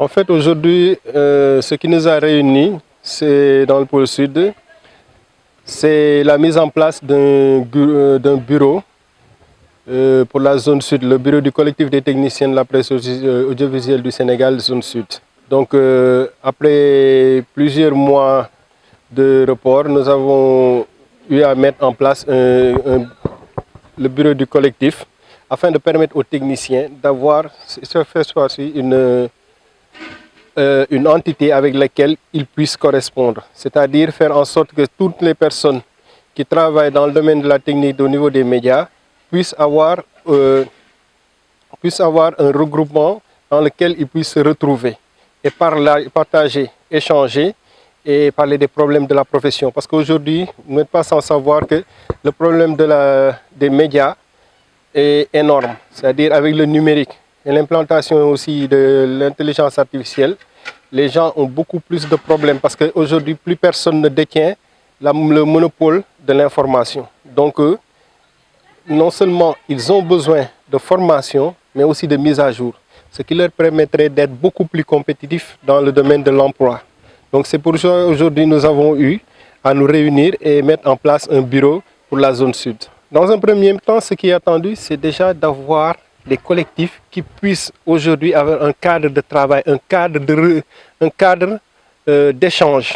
En fait, aujourd'hui, ce qui nous a réunis, c'est dans le pôle sud, c'est la mise en place d'un bureau pour la zone sud, le bureau du collectif des techniciens de la presse audiovisuelle du Sénégal, zone sud. Donc, après plusieurs mois de report, nous avons eu à mettre en place le bureau du collectif afin de permettre aux techniciens d'avoir cette fois-ci une entité avec laquelle ils puissent correspondre. C'est-à-dire faire en sorte que toutes les personnes qui travaillent dans le domaine de la technique au niveau des médias puissent avoir un regroupement dans lequel ils puissent se retrouver et partager, échanger et parler des problèmes de la profession. Parce qu'aujourd'hui, vous n'êtes pas sans savoir que le problème des médias est énorme. C'est-à-dire avec le numérique et l'implantation aussi de l'intelligence artificielle, les gens ont beaucoup plus de problèmes parce qu'aujourd'hui, plus personne ne détient le monopole de l'information. Donc, non seulement ils ont besoin de formation, mais aussi de mise à jour, ce qui leur permettrait d'être beaucoup plus compétitifs dans le domaine de l'emploi. Donc c'est pour ça qu'aujourd'hui nous avons eu à nous réunir et mettre en place un bureau pour la zone sud. Dans un premier temps, ce qui est attendu, c'est déjà d'avoir des collectifs qui puissent aujourd'hui avoir un cadre de travail, un cadre d'échange.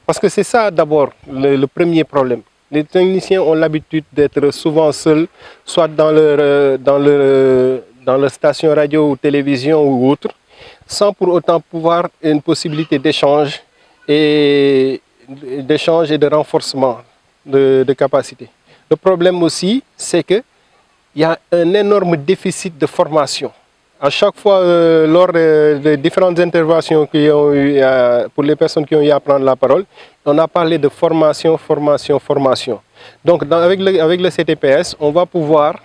Parce que c'est ça d'abord le premier problème. Les techniciens ont l'habitude d'être souvent seuls, soit dans leur station radio ou télévision ou autre, sans pour autant pouvoir une possibilité d'échange et de renforcement de capacité. Le problème aussi, c'est qu'il y a un énorme déficit de formation. À chaque fois, lors des différentes interventions qu'il y a eu pour les personnes qui ont eu à prendre la parole, on a parlé de formation, formation, formation. Donc, avec le CTPS, on va pouvoir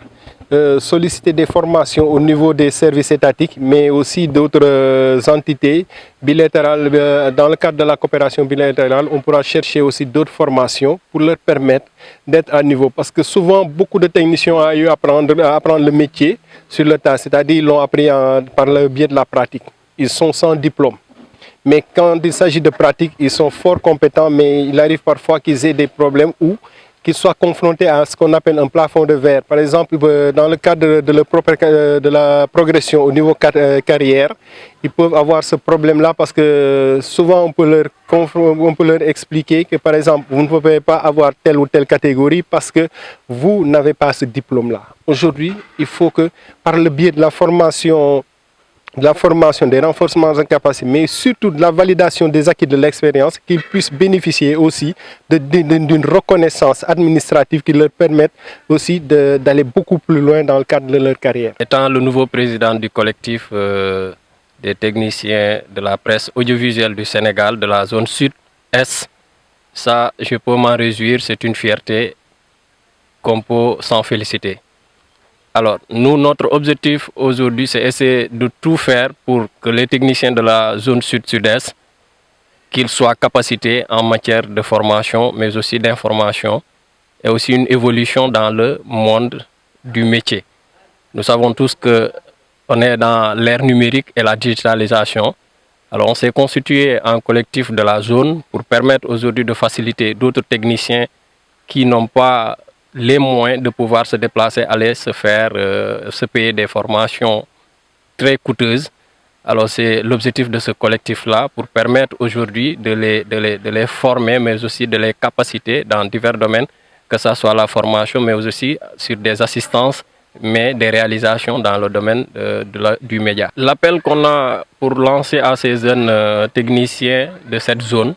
solliciter des formations au niveau des services étatiques, mais aussi d'autres entités bilatérales. Dans le cadre de la coopération bilatérale, on pourra chercher aussi d'autres formations pour leur permettre d'être à niveau. Parce que souvent, beaucoup de techniciens ont eu à apprendre le métier sur le tas, c'est-à-dire qu'ils l'ont appris par le biais de la pratique. Ils sont sans diplôme. Mais quand il s'agit de pratique, ils sont fort compétents, mais il arrive parfois qu'ils aient des problèmes ou qu'ils soient confrontés à ce qu'on appelle un plafond de verre. Par exemple, dans le cadre de la progression au niveau carrière, ils peuvent avoir ce problème-là parce que souvent on peut leur expliquer que par exemple, vous ne pouvez pas avoir telle ou telle catégorie parce que vous n'avez pas ce diplôme-là. Aujourd'hui, il faut que par le biais de la formation, des renforcements en capacité, mais surtout de la validation des acquis de l'expérience, qu'ils puissent bénéficier aussi d'une reconnaissance administrative qui leur permette aussi d'aller beaucoup plus loin dans le cadre de leur carrière. Étant le nouveau président du collectif des techniciens de la presse audiovisuelle du Sénégal, de la zone sud-est, ça, je peux m'en réjouir, c'est une fierté qu'on peut s'en féliciter. Alors, nous, notre objectif aujourd'hui, c'est essayer de tout faire pour que les techniciens de la zone sud-sud-est, qu'ils soient capacités en matière de formation, mais aussi d'information, et aussi une évolution dans le monde du métier. Nous savons tous qu'on est dans l'ère numérique et la digitalisation. Alors, on s'est constitué en collectif de la zone pour permettre aujourd'hui de faciliter d'autres techniciens qui n'ont pas les moyens de pouvoir se déplacer, aller se payer des formations très coûteuses. Alors c'est l'objectif de ce collectif-là pour permettre aujourd'hui de les former, mais aussi de les capaciter dans divers domaines, que ce soit la formation, mais aussi sur des assistances, mais des réalisations dans le domaine du média. L'appel qu'on a pour lancer à ces jeunes techniciens de cette zone,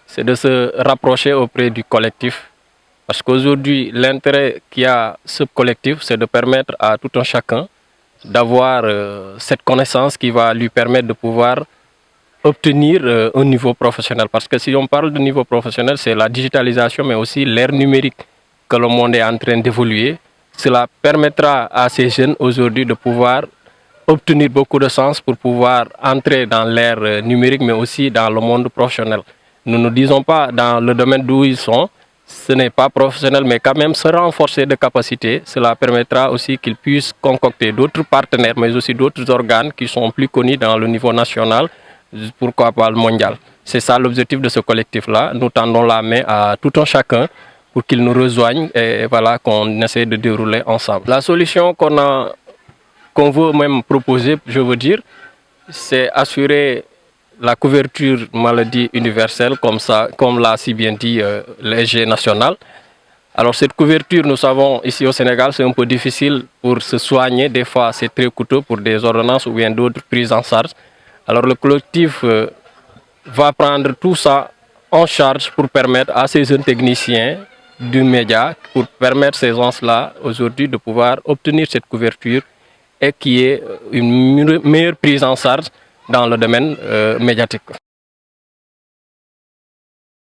c'est de se rapprocher auprès du collectif. Parce qu'aujourd'hui, l'intérêt qu'il y a ce collectif, c'est de permettre à tout un chacun d'avoir cette connaissance qui va lui permettre de pouvoir obtenir un niveau professionnel. Parce que si on parle de niveau professionnel, c'est la digitalisation, mais aussi l'ère numérique que le monde est en train d'évoluer. Cela permettra à ces jeunes aujourd'hui de pouvoir obtenir beaucoup de sens pour pouvoir entrer dans l'ère numérique, mais aussi dans le monde professionnel. Nous ne disons pas dans le domaine d'où ils sont, ce n'est pas professionnel, mais quand même se renforcer de capacité. Cela permettra aussi qu'ils puissent concocter d'autres partenaires, mais aussi d'autres organes qui sont plus connus dans le niveau national pourquoi pas le mondial. C'est ça l'objectif de ce collectif-là. Nous tendons la main à tout un chacun pour qu'ils nous rejoignent et voilà qu'on essaie de dérouler ensemble. La solution qu'on veut même proposer, je veux dire, c'est assurer la couverture maladie universelle, comme l'a si bien dit l'EG national. Alors cette couverture, nous savons, ici au Sénégal, c'est un peu difficile pour se soigner. Des fois, c'est très coûteux pour des ordonnances ou bien d'autres prises en charge. Alors le collectif va prendre tout ça en charge pour permettre à ces jeunes techniciens du média, pour permettre ces gens-là aujourd'hui de pouvoir obtenir cette couverture et qui est une meilleure prise en charge dans le domaine médiatique.